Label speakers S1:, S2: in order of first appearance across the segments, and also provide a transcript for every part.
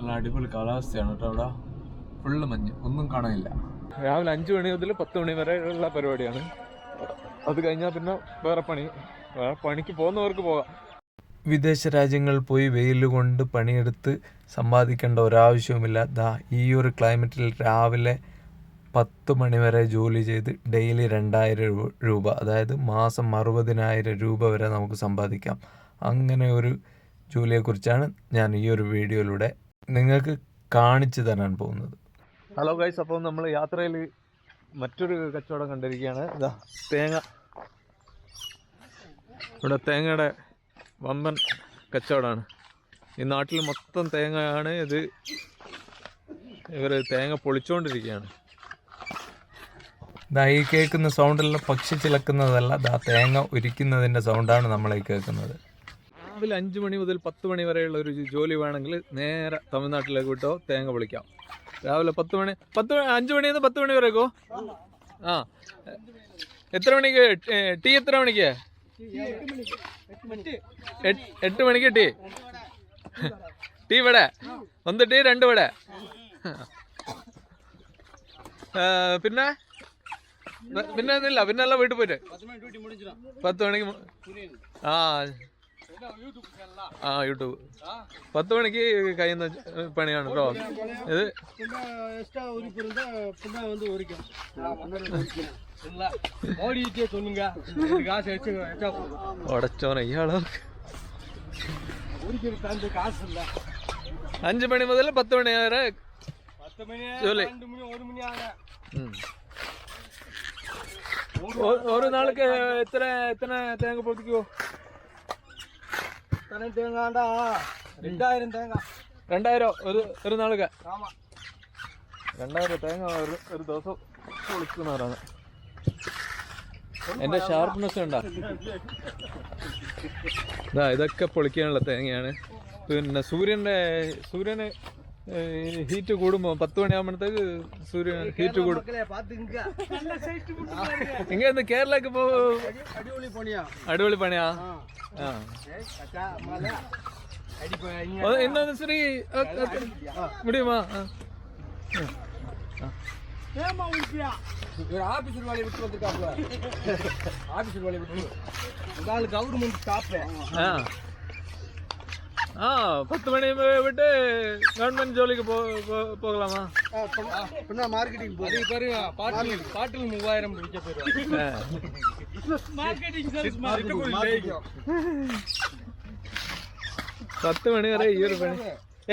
S1: നല്ല അടിപൊളി കാലാവസ്ഥയാണ് കേട്ടോ. അവിടെ ഫുള്ള് മഞ്ഞ്, ഒന്നും കാണാനില്ല. രാവിലെ 5 മണി മുതൽ 10 മണി വരെ ഉള്ള പരിപാടിയാണ്. അത് കഴിഞ്ഞാൽ പിന്നെ വേറെ പണിക്ക് പോകുന്നവർക്ക് പോകാം. വിദേശ രാജ്യങ്ങളിൽ പോയി വെയിൽ കൊണ്ട് പണിയെടുത്ത് സമ്പാദിക്കേണ്ട ഒരാവശ്യവുമില്ല. ഈ ഒരു ക്ലൈമറ്റിൽ രാവിലെ 10 മണി വരെ ജോലി ചെയ്ത് ഡെയിലി 2000 രൂപ, അതായത് മാസം 60,000 രൂപ വരെ നമുക്ക് സമ്പാദിക്കാം. അങ്ങനെ ഒരു ജോലിയെക്കുറിച്ചാണ് ഞാൻ ഈ ഒരു വീഡിയോയിലൂടെ നിങ്ങൾക്ക് കാണിച്ചു തരാൻ പോകുന്നത്. ഹലോ ഗൈസ്, അപ്പോൾ നമ്മൾ യാത്രയിൽ മറ്റൊരു കച്ചവടം കണ്ടിരിക്കുകയാണ്. തേങ്ങ. ഇവിടെ തേങ്ങയുടെ വമ്പൻ കച്ചവടമാണ്. ഈ നാട്ടിൽ മൊത്തം തേങ്ങയാണ്. ഇവർ തേങ്ങ പൊളിച്ചുകൊണ്ടിരിക്കുകയാണ്. ഈ കേൾക്കുന്ന സൗണ്ടെല്ലാം പക്ഷി ചിലക്കുന്നതല്ല, തേങ്ങ ഉരിക്കുന്നതിൻ്റെ സൗണ്ടാണ് നമ്മളീ കേൾക്കുന്നത്. രാവിലെ 5 മണി മുതൽ 10 മണി വരെയുള്ള ഒരു ജോലി വേണമെങ്കിൽ നേരെ തമിഴ്നാട്ടിലേക്ക് വിട്ടോ തേങ്ങ പൊളിക്കാം. രാവിലെ 5 മണിയിൽ നിന്ന് 10 മണി വരെക്കോ? ആ, എത്ര മണിക്ക് ടീ? എത്ര മണിക്ക്? 8 മണിക്ക് ടീ. ടീ ഇവിടെ 1 ടീ 2 ഇവിടെ. പിന്നെ ഒന്നുമില്ല. പിന്നെ എല്ലാം വീട്ടിൽ പോയിട്ട് 10 മണിക്ക്. യൂട്യൂബ് 10 മണിക്ക് കഴിയുന്ന പണിയാണ് കേട്ടോ ഇത്. ഉടച്ചോന ഇയാളോ. 5 മണി മുതൽ 10 മണി വരെ ജോലി. ഒരു നാൾക്ക് എത്ര തേങ്ങ പൊളിക്കുവോ? 2000 ഒരു നാൾക്ക്. 2000 തേങ്ങ ഒരു ദിവസം പൊളിക്കുന്നവരാണ്. എന്റെ ഷാർപ്നെസ് ഉണ്ടാ. ഇതൊക്കെ പൊളിക്കാനുള്ള തേങ്ങയാണ്. പിന്നെ സൂര്യന് ഹീറ്റ് കൂടുമ്പോ 10 മണിയാകുമ്പോഴത്തേക്ക് സൂര്യൻ ഹീറ്റ് കൂടും. ഇങ്ങനെ കേരളക്ക് പോ. അടിപൊളി പണിയാ. இன்னொன்று சரி முடியுமா? ஆபீஸ் வேலையை விட்டு வந்துருக்காப்ல. ஆபீஸ் வேலையை விட்டு கவர்மெண்ட் ஸ்டாப். 10 மணி விட்டு கவர்மெண்ட் ஜோலிக்கு போகலாமா? மார்க்கெட்டிங் பாருங்க. பாட்டில் 3000 விற்க போயிருவாங்க. 10 மணி வரை ഈ ഒരു പണി.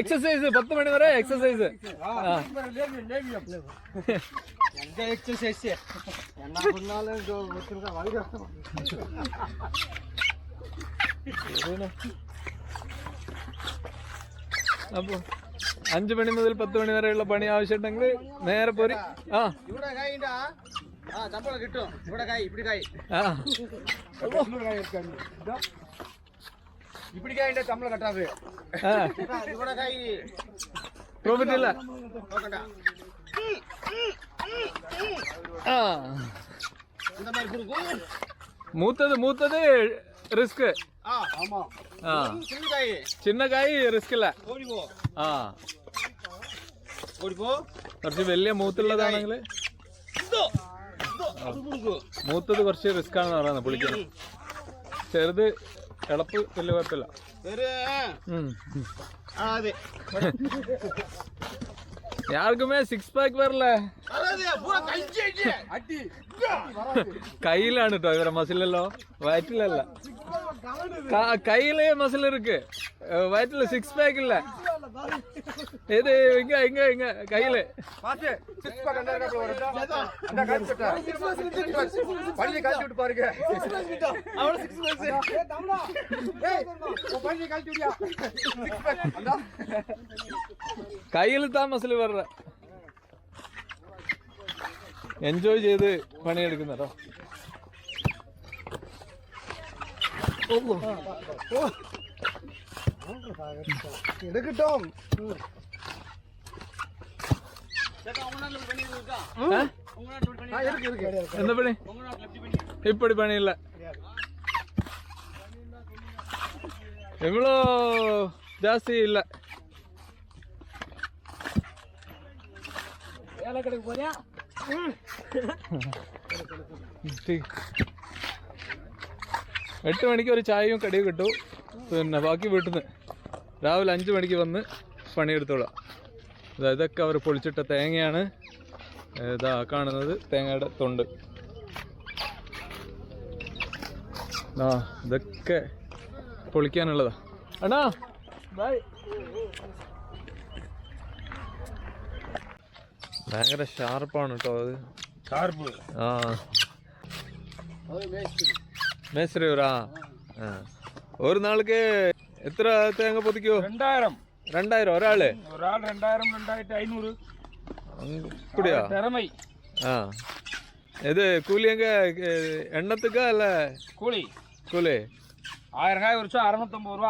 S1: എക്സസൈസ് 10 മണി വരെ എക്സസൈസ്. അപ്പൊ 5 മണി മുതൽ 10 മണി വരെയുള്ള പണി ആവശ്യമുണ്ടെങ്കിൽ നേരെ പോരി. പ്രോഫിറ്റ് ഇല്ല. മൂത്തത് റിസ്ക്. ചിന്ന കായ് റിസ്ക് ഇല്ല. കുറച്ച് വലിയ മൂത്തുള്ളതാണെങ്കിൽ മൂത്തത് കുറച്ച് റിസ്ക് ആണെന്ന് പറയുന്നത് പൊളിക്കാൻ. ചെറുത് ഇളപ്പ് വലിയ കുഴപ്പമില്ല. யாருக்குமே 6 pack வரல. கையிലാണ് കേട്ടോ ഇവരെ മസിലല്ലോ, വയറ്റിലല്ല. கையிலே மசில் இருக்கு, வயிற்றுல 6 pack இல்ல. இது இங்க கையில கையில தான் மசில் வர்ற. എൻജോയ് ചെയ്ത് പണിയെടുക്കുന്നോ. എടുക്കട്ടോ. എന്താ പണി? ഇപ്പടി പണിയില്ല. ഇവളോ ജാസ്തി ഇല്ല. 8 മണിക്ക് ഒരു ചായയും കടിയും കിട്ടും. പിന്നെ ബാക്കി വീട്ടിൽ നിന്ന് രാവിലെ 5 മണിക്ക് വന്ന് പണിയെടുത്തോളാം. ഇതൊക്കെ അവർ പൊളിച്ചിട്ട തേങ്ങയാണ്. ഇതാ കാണുന്നത് തേങ്ങയുടെ തൊണ്ട്. ഇതൊക്കെ പൊളിക്കാനുള്ളതാ. അണ്ണാ ബൈ. ഭയങ്കര ഷാർപ്പാണ് കേട്ടോ അത്. ഷാർപ്പ്. ആ മേസ്ത്രി ഒരു നാൾക്ക് എത്ര തേങ്ങ പൊതിക്കോ? 2000 ഒരാള്. 2000 2500 அப்படியா? ആ ഇത് കൂലി എങ്ക എണ്ണത്തുക്കാ അല്ല കൂലി? 1000 കായ് ഒരു 650 രൂപ.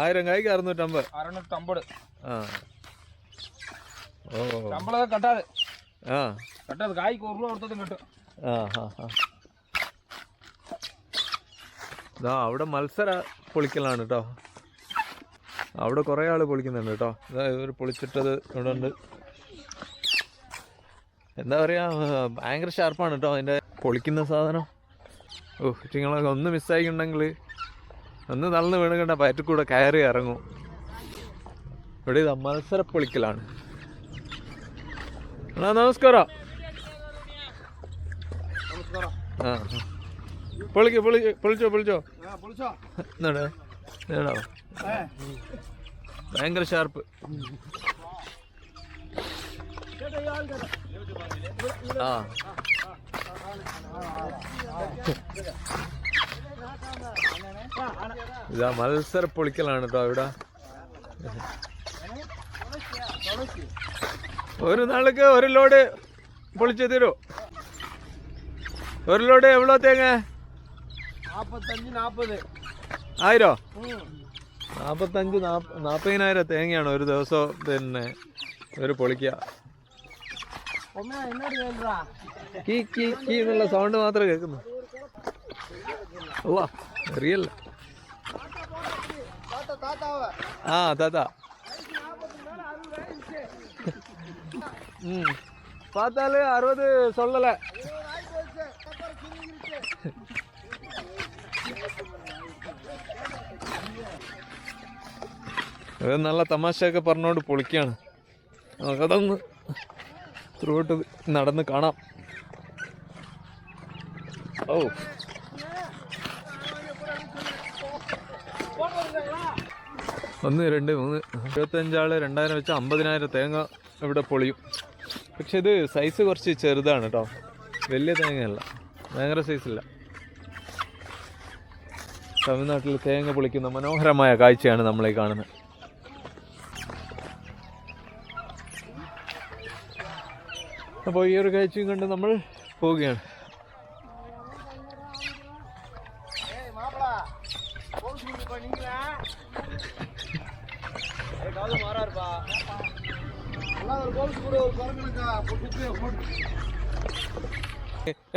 S1: 1000 കായ്ക്ക് 650. ആ ഓ ശമ്പളം കട്ടാതെ. ആ കട്ടാതെ കായ്ക്ക് 1 രൂപ കൊടുത്തതും കിട്ടും. ആ ഹാ ഹാ. ഇതാ അവിടെ മത്സര പൊളിക്കലാണ് കേട്ടോ. അവിടെ കുറേ ആൾ പൊളിക്കുന്നുണ്ട് കേട്ടോ. ഇതാ ഇവർ പൊളിച്ചിട്ടത് ഇവിടെ ഉണ്ട്. എന്താ പറയുക, ഭയങ്കര ഷാർപ്പാണ് കേട്ടോ അതിൻ്റെ പൊളിക്കുന്ന സാധനം. ഓ നിങ്ങളൊക്കെ ഒന്ന് മിസ്സായിട്ടുണ്ടെങ്കിൽ ഒന്ന് തളർന്ന് വീണുകണ്ട പയറ്റിൽ കൂടെ കയറി ഇറങ്ങും. ഇവിടെ ഇത് മത്സര പൊളിക്കലാണ്. നമസ്കാരം. ആ പൊളിച്ചോ എന്നാടേ നേടാ. ഭയങ്കര ഷാർപ്പ്. ആ ഇതാ മത്സര പൊളിക്കലാണ് കേട്ടോ ഇവിടെ. ഒരു നാൾക്ക് ഒരു ലോഡ് പൊളിച്ചു തരൂ. ഒരു ലോഡ് എവ്വളോ തേങ്ങ? 45-40. 1000? 45-40,000 തേങ്ങയാണ് ഒരു ദിവസം പിന്നെ ഒരു പൊളിക്കുക. കീ കീ കീ എന്നുള്ള സൗണ്ട് മാത്രമേ കേൾക്കുന്നു. ഓ റിയൽ. ആ താത്ത பார்த்தாலே 60 சொல்லல. ഇത് നല്ല തമാശയൊക്കെ പറഞ്ഞോണ്ട് പൊളിക്കാണ്. നമുക്കതൊന്ന് ത്രൂട്ട് നടന്ന് കാണാം. ഓ 1 2 3 75 ആള് 2000 വെച്ച് 50,000 തേങ്ങ ഇവിടെ പൊളിയും. പക്ഷെ ഇത് സൈസ് കുറച്ച് ചെറുതാണ് കേട്ടോ, വലിയ തേങ്ങയല്ല, ഭയങ്കര സൈസില്ല. തമിഴ്നാട്ടിൽ തേങ്ങ പൊളിക്കുന്ന മനോഹരമായ കാഴ്ചയാണ് നമ്മളീ കാണുന്നത്. അപ്പോൾ ഈ ഒരു കാഴ്ചയും കണ്ട് നമ്മൾ പോവുകയാണ്.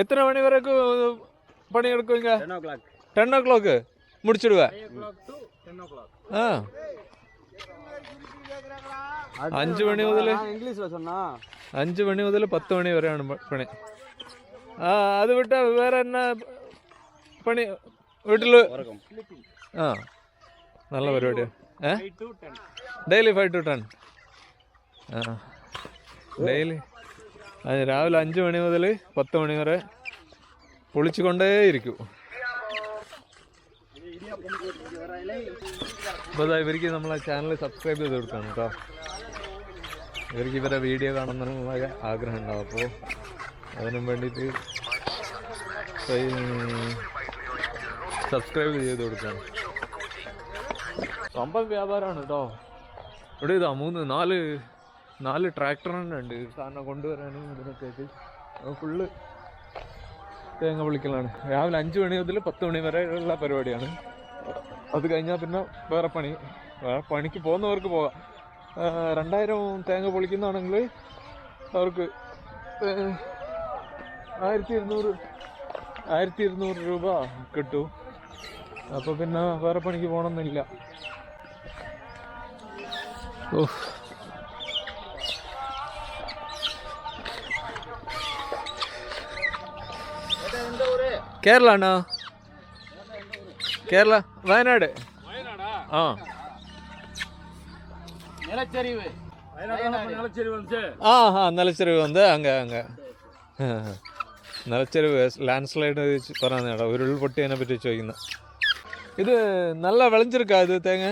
S1: എത്ര മണി വരെയൊക്കെ പണിയെടുക്കും? 10 o'clock முடிச்சிடுவ. ആ 5 മണി മുതൽ 5 മണി മുതൽ 10 മണി വരെയാണ് പണി. ആ അത് വിട്ട വേറെ എന്നാ പണി വീട്ടില്? ആ നല്ല പരിപാടിയാണ്. Daily 5 to 10. ആ ഡെയിലി രാവിലെ 5 മണി മുതൽ 10 മണി വരെ പൊളിച്ചുകൊണ്ടേയിരിക്കും. അപ്പോൾ ഇവർക്ക് നമ്മളെ ചാനൽ സബ്സ്ക്രൈബ് ചെയ്ത് കൊടുക്കണം കേട്ടോ. ഇവർക്ക് ഇവരെ വീഡിയോ കാണുന്നുള്ള ആഗ്രഹം ഉണ്ടാവും. അപ്പോൾ അതിനും വേണ്ടിയിട്ട് സബ്സ്ക്രൈബ് ചെയ്ത് കൊടുക്കണം. സംഭവം വ്യാപാരമാണ് കേട്ടോ. ഇവിടെ ഇതാ 4 ട്രാക്ടർ തന്നെ ഉണ്ട് സാധനം കൊണ്ടുവരാനും ഇതിനൊക്കെ. ഫുള്ള് തേങ്ങ പൊളിക്കലാണ്. രാവിലെ 5 മണി മുതൽ 10 മണി വരെ ഉള്ള പരിപാടിയാണ്. അത് കഴിഞ്ഞാൽ പിന്നെ വേറെ പണിക്ക് പോകുന്നവർക്ക് പോകാം. 2000 തേങ്ങ പൊളിക്കുന്നതാണെങ്കിൽ അവർക്ക് 1200 രൂപ കിട്ടും. അപ്പോൾ പിന്നെ വേറെ പണിക്ക് പോകണമെന്നില്ല. കേരളാണോ? കേരള, വയനാട്. ആ നിലച്ചെരിവ് വന്ന് അങ്ങ് നിലച്ചെരിവ് ലാൻഡ് സ്ലൈഡ് പറഞ്ഞാ ഉരുൾപൊട്ടിയതിനെ പറ്റി ചോദിക്കുന്ന. ഇത് നല്ല വിളഞ്ഞിരിക്കാ ഇത് തേങ്ങ?